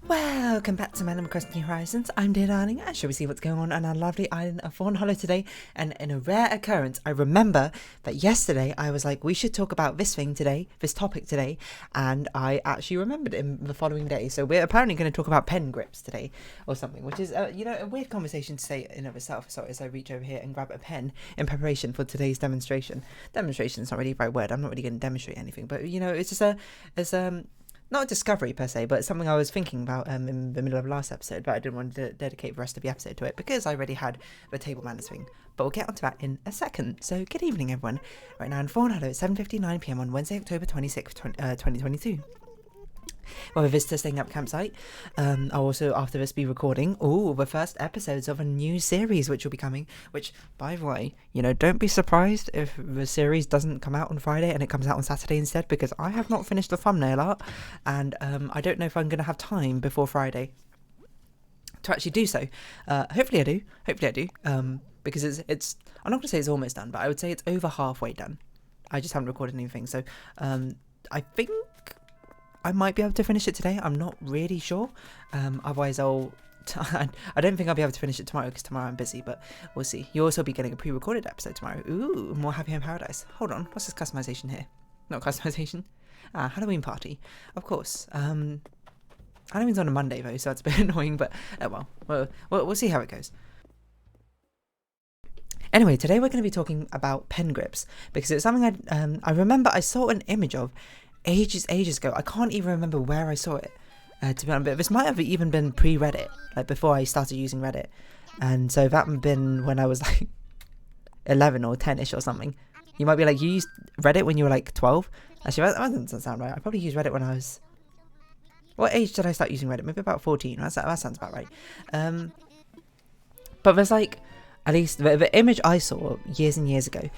Welcome back to Madam Across New Horizons. I'm dear darling, and shall we see what's going on our lovely island of Fawnhollow today? And in a rare occurrence, I remember that yesterday I was like, we should talk about this thing today, this topic today, and I actually remembered it in the following day. So we're apparently going to talk about pen grips today, or something, which is, a weird conversation to say in of itself. So as I reach over here and grab a pen in preparation for today's demonstration. Demonstration is not really the right word. I'm not really going to demonstrate anything, but it's just not a discovery per se, but something I was thinking about in the middle of last episode, but I didn't want to dedicate the rest of the episode to it because I already had the table manners thing. But we'll get onto that in a second. So good evening, everyone. Right now in Fawnhallow at 7:59 PM on Wednesday, October 26th, 2022. Well, a visitor staying up campsite. I'll also, after this, be recording the first episodes of a new series which will be coming. Which, by the way, don't be surprised if the series doesn't come out on Friday and it comes out on Saturday instead, because I have not finished the thumbnail art, and I don't know if I'm going to have time before Friday to actually do so. Hopefully I do. Because it's I'm not going to say it's almost done, but I would say it's over halfway done. I just haven't recorded anything, so I think I might be able to finish it today. I'm not really sure. Otherwise, I don't think I'll be able to finish it tomorrow because tomorrow I'm busy, but we'll see. You'll also be getting a pre-recorded episode tomorrow. Ooh, more Happy Home Paradise. Hold on, what's this customization here? Not customization. Halloween party, of course. Halloween's on a Monday though, so that's a bit annoying, but we'll see how it goes. Anyway, today we're going to be talking about pen grips because it's something I remember I saw an image of ages ago. I can't even remember where I saw it, to be honest, but this might have even been pre-Reddit, like before I started using Reddit, and so that would have been when I was like 11 or 10ish or something. You might be like, you used Reddit when you were like 12? Actually, that doesn't sound right. I probably used Reddit when I was... What age did I start using Reddit? Maybe about 14. That sounds about right. But there's like, at least the image I saw years and years ago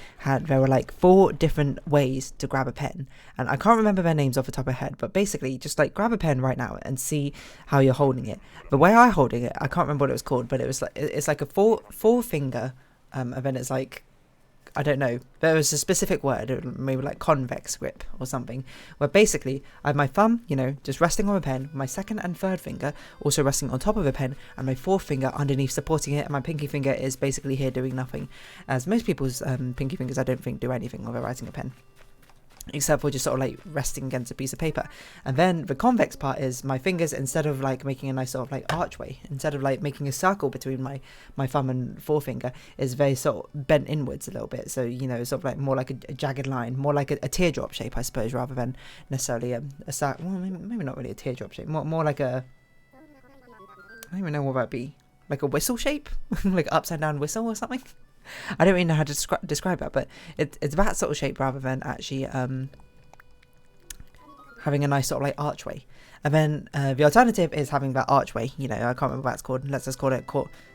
there were like 4 different ways to grab a pen, and I can't remember their names off the top of my head, but basically just like grab a pen right now and see how you're holding it. The way I holding it, I can't remember what it was called, but it's like a four finger, and then it's like, I don't know, there was a specific word, maybe like convex grip or something, where basically I have my thumb, just resting on a pen, my second and third finger also resting on top of a pen, and my fourth finger underneath supporting it, and my pinky finger is basically here doing nothing, as most people's pinky fingers I don't think do anything while they're writing a pen, except for just sort of like resting against a piece of paper. And then the convex part is my fingers, instead of like making a nice sort of like archway, instead of like making a circle between my thumb and forefinger, is very sort of bent inwards a little bit, so sort of like more like a jagged line, more like a teardrop shape, I suppose, rather than necessarily a circle. Well, maybe not really a teardrop shape, more like a, I don't even know what that would be, like a whistle shape, like an upside down whistle or something. I don't really know how to describe that, but it's that sort of shape rather than actually having a nice sort of like archway. And then the alternative is having that archway. I can't remember what it's called. Let's just call it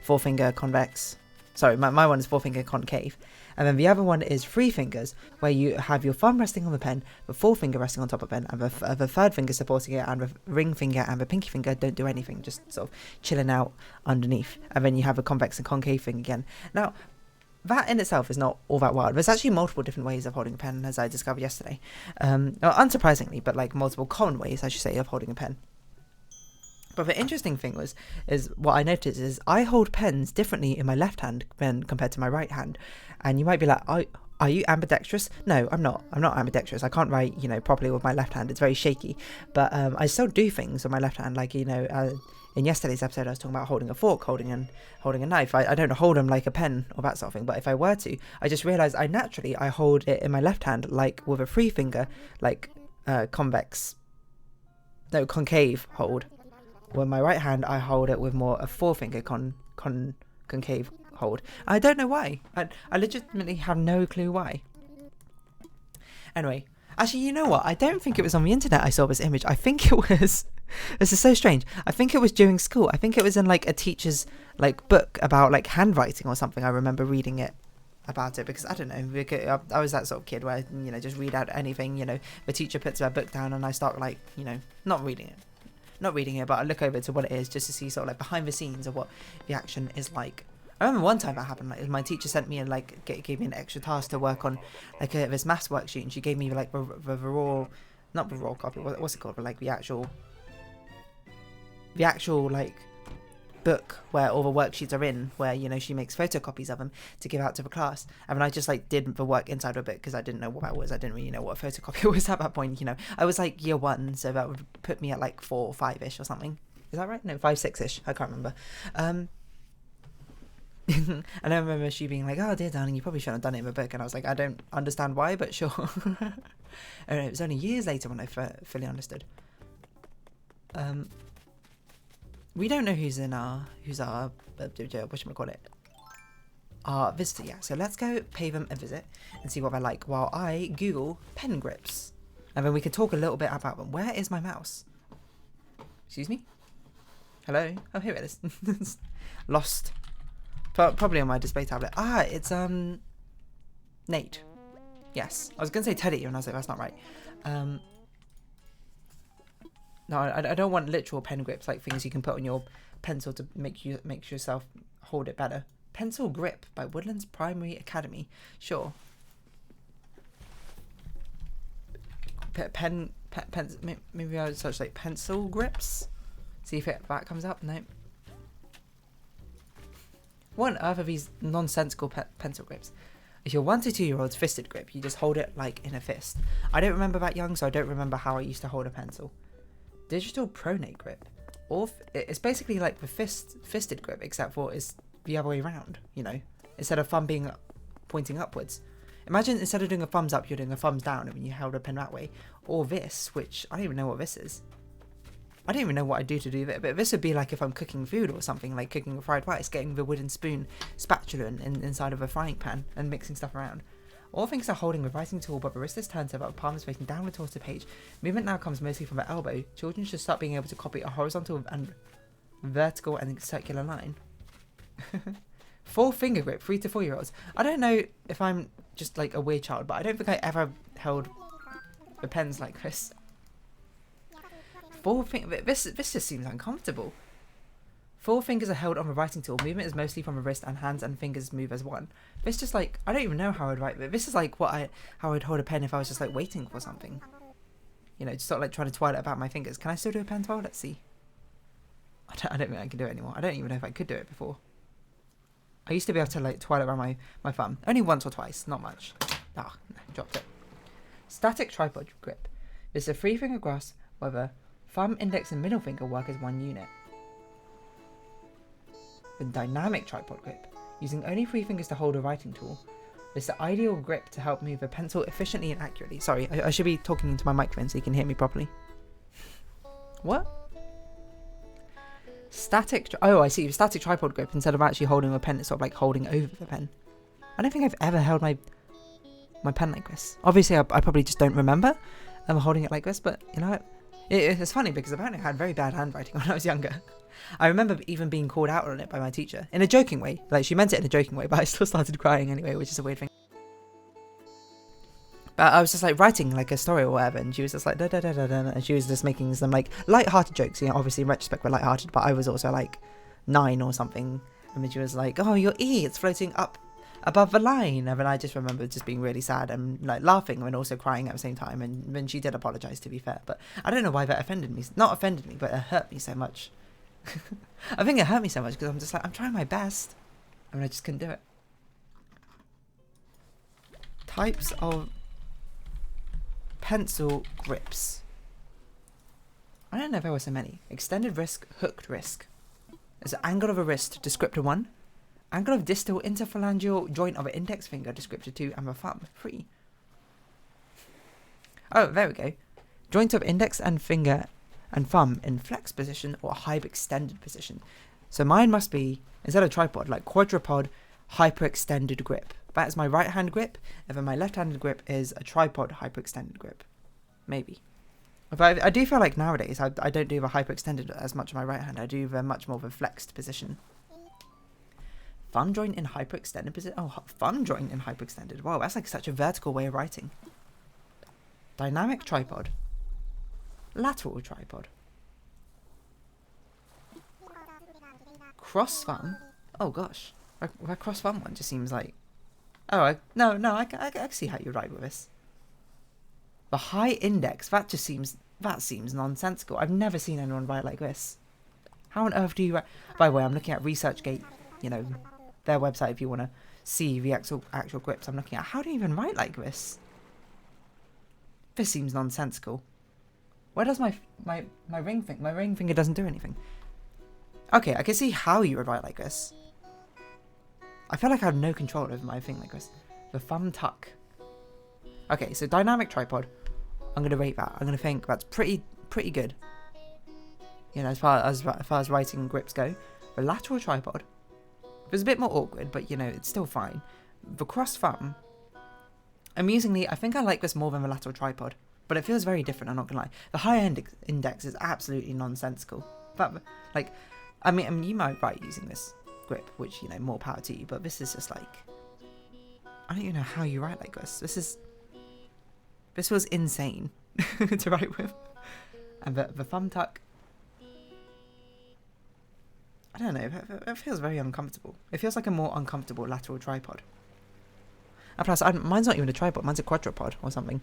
four-finger convex. Sorry, my one is four-finger concave. And then the other one is 3 fingers, where you have your thumb resting on the pen, the forefinger resting on top of the pen, and the third finger supporting it, and the ring finger and the pinky finger don't do anything, just sort of chilling out underneath. And then you have a convex and concave thing again. Now, that in itself is not all that wild. There's actually multiple different ways of holding a pen, as I discovered yesterday. Unsurprisingly, but like multiple common ways, I should say, of holding a pen. But the interesting thing is what I noticed is I hold pens differently in my left hand than compared to my right hand. And you might be like, are you ambidextrous? No, I'm not. I'm not ambidextrous. I can't write, properly with my left hand. It's very shaky. But I still do things with my left hand, like, in yesterday's episode, I was talking about holding a fork, holding a knife. I don't hold them like a pen or that sort of thing, but if I were to, I just realised I hold it in my left hand like with a 3 finger, like concave hold. With my right hand, I hold it with more a 4 finger concave hold. I don't know why. I legitimately have no clue why. Anyway, actually, you know what? I don't think it was on the internet I saw this image. I think it was... This is so strange. I think it was during school. I think it was in like a teacher's like book about like handwriting or something. I remember reading it about it because I don't know. I was that sort of kid where just read out anything. The teacher puts their book down and I start like not reading it, but I look over to what it is just to see sort of like behind the scenes of what the action is like. I remember one time that happened. Like my teacher sent me and like gave me an extra task to work on like this maths worksheet, and she gave me like the raw, not the raw copy. What's it called? But like the actual the actual like book where all the worksheets are in, where, you know, she makes photocopies of them to give out to the class. And then I just like did the work inside of a book because I didn't know what that was. I didn't really know what a photocopier was at that point, you know. I was like year 1, so that would put me at like 4 or 5-ish or something. Is that right? No, 5, 6-ish. I can't remember. And I remember she being like, "Oh dear darling, you probably shouldn't have done it in the book." And I was like, I don't understand why, but sure. And it was only years later when I fully understood. We don't know who's our whatchamacallit, our visitor yet. So let's go pay them a visit and see what they're like while I Google pen grips. And then we can talk a little bit about them. Where is my mouse? Excuse me? Hello? Oh, here it is. Lost. Probably on my display tablet. Ah, it's, Nate. Yes. I was going to say Teddy, and I was like, that's not right. No, I don't want literal pen grips, like things you can put on your pencil to make yourself hold it better. Pencil grip by Woodlands Primary Academy. Sure. Maybe I would search like pencil grips. See if that comes up. No. What on earth are these nonsensical pencil grips? If you're 1 to 2 year old's fisted grip, you just hold it like in a fist. I don't remember that young, so I don't remember how I used to hold a pencil. Digital pronate grip, or it's basically like the fisted grip, except for it's the other way around, you know, instead of thumb being pointing upwards. Imagine instead of doing a thumbs up, you're doing a thumbs down, and when you held a pen that way. Or this, which I don't even know what this is. I don't even know what I do to do that, but this would be like if I'm cooking food or something, like cooking fried rice, getting the wooden spoon spatula inside of a frying pan and mixing stuff around. All things are holding the writing tool, but the wrist is turned so that the palm is facing downward towards the page. Movement now comes mostly from the elbow. Children should start being able to copy a horizontal and vertical and circular line. 4-finger grip, 3 to 4 year olds. I don't know if I'm just like a weird child, but I don't think I ever held the pens like this. 4 finger. This just seems uncomfortable. 4 fingers are held on the writing tool. Movement is mostly from the wrist, and hands and fingers move as one. It's just like, I don't even know how I'd write, but this is like how I'd hold a pen if I was just like waiting for something. You know, just sort of like trying to twirl it about my fingers. Can I still do a pen twirl? Let's see. I don't think I can do it anymore. I don't even know if I could do it before. I used to be able to like twirl it around my thumb. Only once or twice, not much. Ah, no, dropped it. Static tripod grip. This is a 3-finger grasp where the thumb, index and middle finger work as one unit. The dynamic tripod grip, using only 3 fingers to hold a writing tool. This is the ideal grip to help move a pencil efficiently and accurately. Sorry, I should be talking into my microphone so you can hear me properly. What? Oh, I see. Static tripod grip. Instead of actually holding a pen, it's sort of like holding over the pen. I don't think I've ever held my pen like this. Obviously, I probably just don't remember holding it like this, but you know, it's funny because apparently I had very bad handwriting when I was younger. I remember even being called out on it by my teacher in a joking way. Like, she meant it in a joking way, but I still started crying anyway, which is a weird thing. But I was just like writing like a story or whatever, and she was just like da da da da da, and she was just making some like light-hearted jokes. You know, obviously in retrospect we're light-hearted, but I was also like 9 or something, and then she was like, "Oh, your E, it's floating up above the line," and then I just remember just being really sad and like laughing and also crying at the same time. And then she did apologize, to be fair, but I don't know why that offended me. Not offended me, but it hurt me so much. I think it hurt me so much because I'm just like, I'm trying my best, and I just couldn't do it. Types of pencil grips. I don't know if there were so many. Extended wrist, hooked wrist. There's an angle of a wrist, descriptor 1. Angle of distal interphalangeal joint of an index finger, descriptor 2, and the thumb, 3. Oh, there we go. Joint of index and finger and thumb in flex position or hyperextended position. So mine must be, instead of tripod, like quadrupod hyperextended grip. That is my right hand grip, and then my left handed grip is a tripod hyperextended grip. Maybe. But I do feel like nowadays I don't do the hyperextended as much on my right hand. I do the much more of a flexed position. Thumb joint in hyperextended position. Oh, thumb joint in hyperextended. Wow, that's like such a vertical way of writing. Dynamic tripod. Lateral tripod. Cross thumb. Oh gosh, that cross thumb one just seems like. Oh no, I can see how you write with this. The high index. That seems nonsensical. I've never seen anyone write like this. How on earth do you... By the way, I'm looking at ResearchGate, you know, their website if you want to see the actual grips I'm looking at. How do you even write like this? This seems nonsensical. Where does my ring finger... My ring finger doesn't do anything. Okay, I can see how you would write like this. I feel like I have no control over my thing like this. The thumb tuck. Okay, so dynamic tripod. I'm going to rate that. I'm going to think that's pretty good. You know, as far as writing grips go. The lateral tripod. It was a bit more awkward, but you know, it's still fine. The cross thumb. Amusingly, I think I like this more than the lateral tripod. But it feels very different, I'm not going to lie. The higher index is absolutely nonsensical. But, like, I mean, you might write using this grip, which, you know, more power to you. But this is just like... I don't even know how you write like this. This was insane to write with. And the thumb tuck... I don't know, it feels very uncomfortable. It feels like a more uncomfortable lateral tripod. And plus, mine's not even a tripod, mine's a quadrupod or something.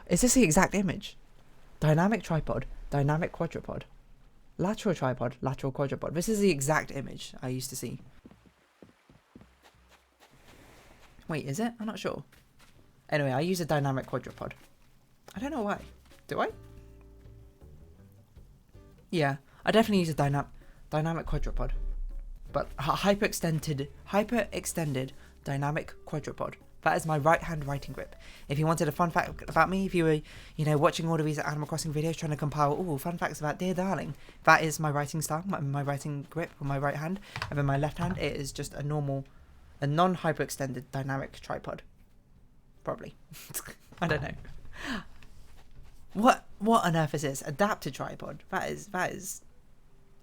Is this the exact image? Dynamic tripod, dynamic quadrupod. Lateral tripod, lateral quadrupod. This is the exact image I used to see. Wait, is it? I'm not sure. Anyway, I use a dynamic quadrupod. I don't know why. Do I? Yeah, I definitely use a dynamic quadrupod. But hyperextended dynamic quadrupod. That is my right-hand writing grip. If you wanted a fun fact about me, if you were, you know, watching all of these Animal Crossing videos trying to compile, fun facts about Dear Darling, that is my writing style, my writing grip on my right hand. And then my left hand, it is just a non-hyperextended dynamic tripod. Probably. I don't know. What on earth is this? Adapted tripod. That is...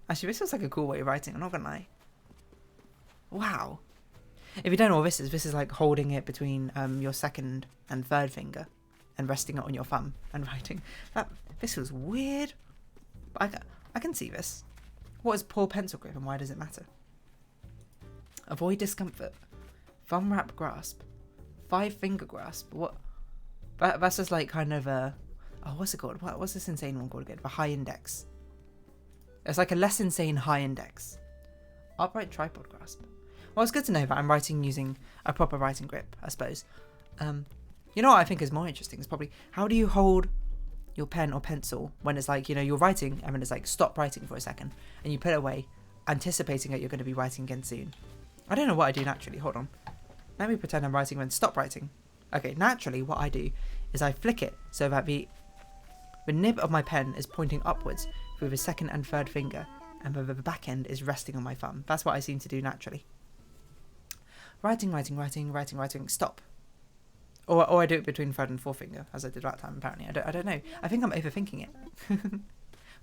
Actually, this looks like a cool way of writing, I'm not gonna lie. Wow. If you don't know what this is like holding it between your second and third finger and resting it on your thumb and writing. This was weird. But I can see this. What is poor pencil grip and why does it matter? Avoid discomfort. Thumb wrap grasp. 5-finger grasp. What? That's just like kind of a... Oh, what's it called? What's this insane one called again? The high index. It's like a less insane high index. Upright tripod grasp. Well, it's good to know that I'm writing using a proper writing grip, I suppose. You know what I think is more interesting is probably how do you hold your pen or pencil when it's like, you know, you're writing and then it's like stop writing for a second and you put it away, anticipating that you're going to be writing again soon. I don't know what I do naturally. Hold on. Let me pretend I'm writing and stop writing. Okay, naturally what I do is I flick it so that the nib of my pen is pointing upwards with the second and third finger and the back end is resting on my thumb. That's what I seem to do naturally. Writing, stop. Or I do it between third and fourth finger, as I did that time, apparently. I don't know. I think I'm overthinking it.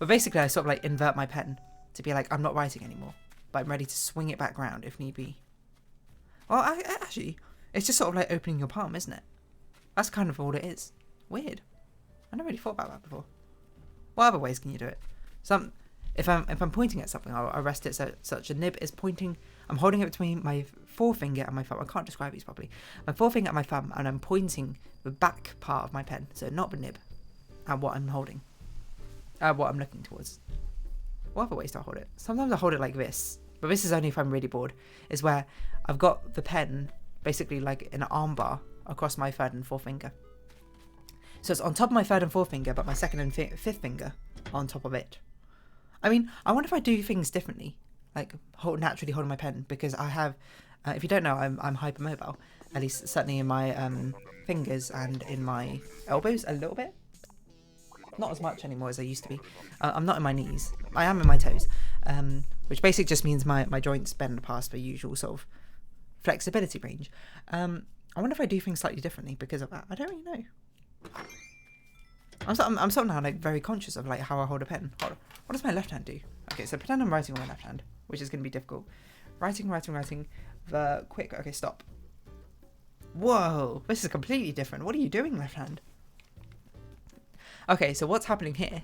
But basically, I sort of like invert my pen to be like, I'm not writing anymore. But I'm ready to swing it back round if need be. Well, actually, it's just sort of like opening your palm, isn't it? That's kind of all it is. Weird. I never really thought about that before. What other ways can you do it? If I'm pointing at something, I'll rest it so such a nib is pointing. I'm holding it between my forefinger and my thumb. I can't describe these properly. My forefinger and my thumb, and I'm pointing the back part of my pen, so not the nib, at what I'm holding, what I'm looking towards. What other ways do I hold it? Sometimes I hold it like this, but this is only if I'm really bored. Is where I've got the pen basically like in an arm bar across my third and fourth finger. So it's on top of my third and fourth finger, but my second and fifth finger are on top of it. I mean, I wonder if I do things differently, like naturally holding my pen, because I have, if you don't know, I'm hypermobile, at least certainly in my fingers and in my elbows a little bit. Not as much anymore as I used to be. I'm not in my knees. I am in my toes, which basically just means my joints bend past the usual sort of flexibility range. I wonder if I do things slightly differently because of that. I don't really know. I'm sort of now like very conscious of like how I hold a pen. Hold on. What does my left hand do? Okay, so pretend I'm writing on my left hand, which is going to be difficult. Writing. The quick. Okay, stop. Whoa, this is completely different. What are you doing, left hand? Okay, so what's happening here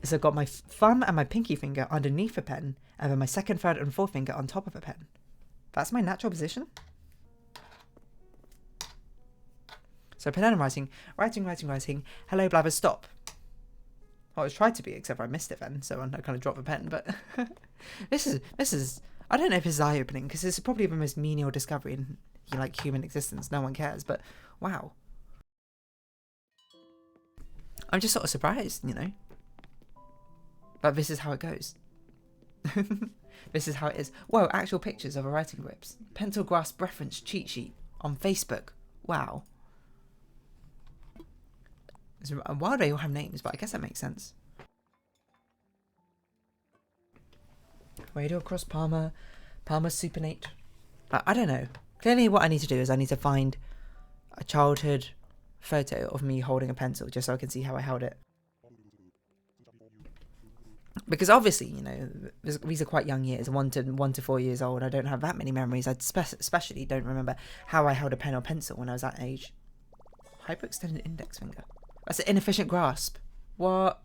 is I've got my thumb and my pinky finger underneath a pen, and then my second, third, and fourth finger on top of a pen. That's my natural position. So pretend I'm writing. Hello, blabbers, stop. Well, I tried to be, except for I missed it then, so I kind of dropped the pen, but This is. I don't know if this is eye-opening because it's probably the most menial discovery in like human existence. No one cares, but wow. I'm just sort of surprised, you know. But this is how it goes. This is how it is. Whoa, actual pictures of a writing grips. Pencil grasp reference cheat sheet on Facebook. Wow. Why do they all have names? But I guess that makes sense. Radio across Palmer. Palmer supinate. I don't know. Clearly what I need to do is I need to find a childhood photo of me holding a pencil just so I can see how I held it. Because obviously, you know, these are quite young years, 1 to 4 years old. I don't have that many memories. I especially don't remember how I held a pen or pencil when I was that age. Hyperextended index finger. That's an inefficient grasp. What?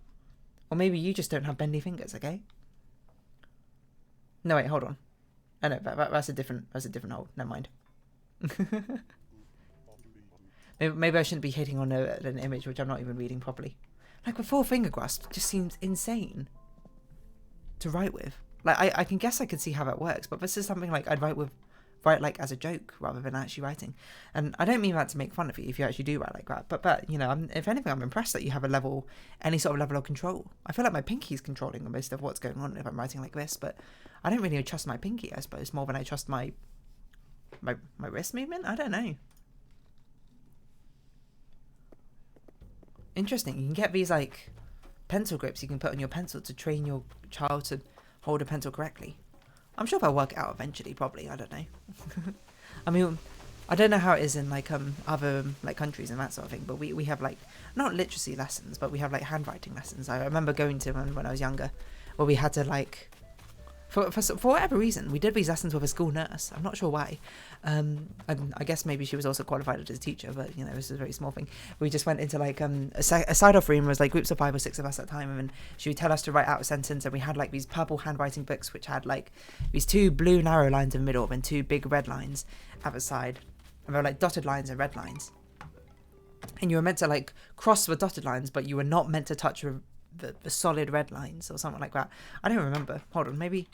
Or maybe you just don't have bendy fingers, okay? No, wait, hold on. Oh no, that's a different hold. Never mind. Maybe I shouldn't be hitting on an image which I'm not even reading properly. Like, a 4-finger grasp just seems insane to write with. Like, I can guess I could see how that works, but this is something like I'd write like as a joke rather than actually writing. And I don't mean that to make fun of you if you actually do write like that, but you know, if anything, I'm impressed that you have any sort of level of control. I feel like my pinky's controlling most of what's going on if I'm writing like this, but I don't really trust my pinky, I suppose, more than I trust my wrist movement. I don't know. Interesting. You can get these like pencil grips you can put on your pencil to train your child to hold a pencil correctly. I'm sure they'll work it out eventually, probably. I don't know. I mean, I don't know how it is in like other like countries and that sort of thing, but we have like not literacy lessons, but we have like handwriting lessons. I remember going to one when I was younger, where we had to like for whatever reason we did these lessons with a school nurse. I'm not sure why. And I guess maybe she was also qualified as a teacher, but you know, this is a very small thing. We just went into like a side off room. It was like groups of 5 or 6 of us at a time, and she would tell us to write out a sentence, and we had like these purple handwriting books which had like these 2 blue narrow lines in the middle and 2 big red lines at the side, and they were like dotted lines and red lines, and you were meant to like cross the dotted lines, but you were not meant to touch the solid red lines or something like that. I don't remember. Hold on, maybe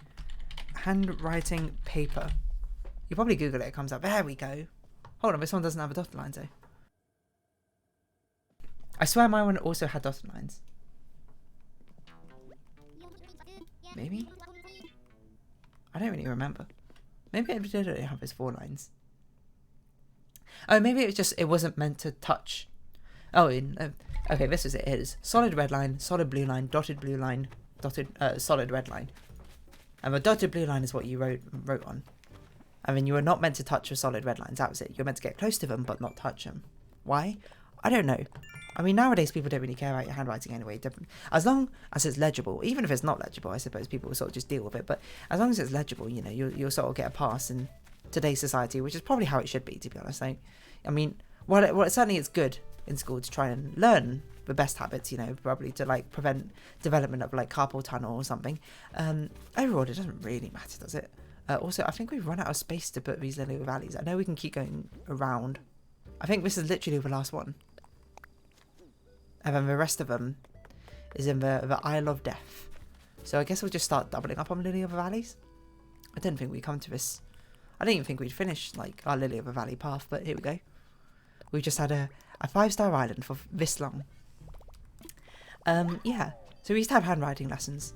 handwriting paper. You probably Google it comes up. There we go. Hold on, this one doesn't have a dotted lines though. I swear my one also had dotted lines. Maybe? I don't really remember. Maybe it did only have its 4 lines. Oh, maybe it was just, it wasn't meant to touch. Oh, okay, this is it. It is solid red line, solid blue line, dotted blue line, solid red line. And the dotted blue line is what you wrote on. I mean, you were not meant to touch the solid red lines. That was it. You're meant to get close to them, but not touch them. Why? I don't know. I mean, nowadays people don't really care about your handwriting anyway. As long as it's legible, even if it's not legible, I suppose people will sort of just deal with it. But as long as it's legible, you know, you'll sort of get a pass in today's society, which is probably how it should be, to be honest. I mean, certainly it's good in school to try and learn the best habits, you know, probably to like prevent development of like carpal tunnel or something. Overall, it doesn't really matter, does it? Also, I think we've run out of space to put these little valleys. I know we can keep going around. I think this is literally the last one. And then the rest of them is in the Isle of Death. So I guess we'll just start doubling up on Lily of the Valleys. I didn't think we'd come to this. I didn't even think we'd finish like our Lily of the Valley path, but here we go. We've just had a 5-star island for this long. Yeah, so we used to have handwriting lessons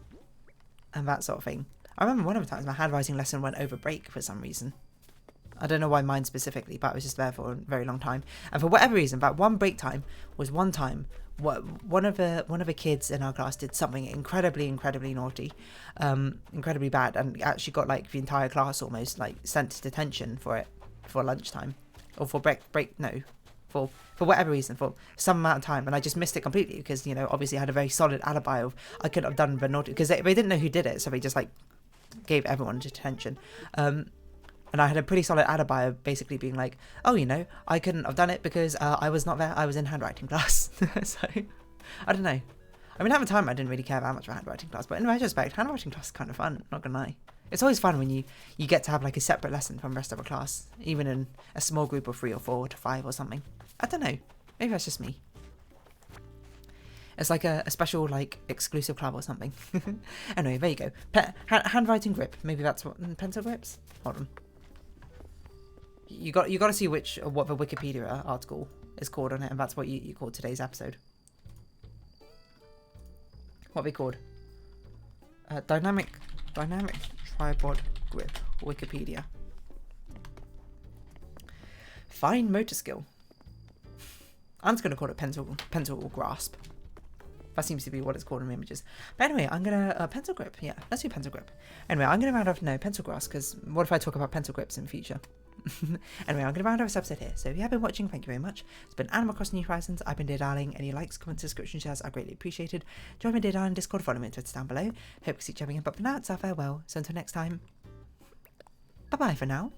and that sort of thing. I remember one of the times my handwriting lesson went over break for some reason. I don't know why mine specifically, but I was just there for a very long time. And for whatever reason, that one break time was one time one of the kids in our class did something incredibly naughty, incredibly bad, and actually got like the entire class almost like sent to detention for it for lunchtime, or for for whatever reason, for some amount of time, and I just missed it completely because, you know, obviously I had a very solid alibi of I couldn't have done the naughty, because they didn't know who did it, so they just like gave everyone detention. And I had a pretty solid alibi of basically being like, oh, you know, I couldn't have done it because I was not there, I was in handwriting class. So, I don't know. I mean, at the time I didn't really care that much about handwriting class, but in retrospect, handwriting class is kind of fun, not gonna lie. It's always fun when you get to have like a separate lesson from the rest of the class, even in a small group of 3 or 4 to 5 or something. I don't know. Maybe that's just me. It's like a special, like, exclusive club or something. Anyway, there you go. Handwriting grip. Maybe that's what... Pencil grips? Hold on. You got to see what the Wikipedia article is called on it, and that's what you called today's episode. What are we called? Dynamic tripod grip. Wikipedia. Fine motor skill. I'm just going to call it pencil grasp. That seems to be what it's called in images. But anyway, I'm going to... pencil grip. Yeah, let's do pencil grip. Anyway, I'm going to round off... No, pencil grasp, because what if I talk about pencil grips in the future? Anyway, I'm going to round off this episode here. So if you have been watching, thank you very much. It's been Animal Crossing New Horizons. I've been Dear Darling. Any likes, comments, subscription, shares are greatly appreciated. Join me Dear Darling Discord, follow me on Twitter down below. Hope to see you jumping in, but for now, it's our farewell. So until next time, bye-bye for now.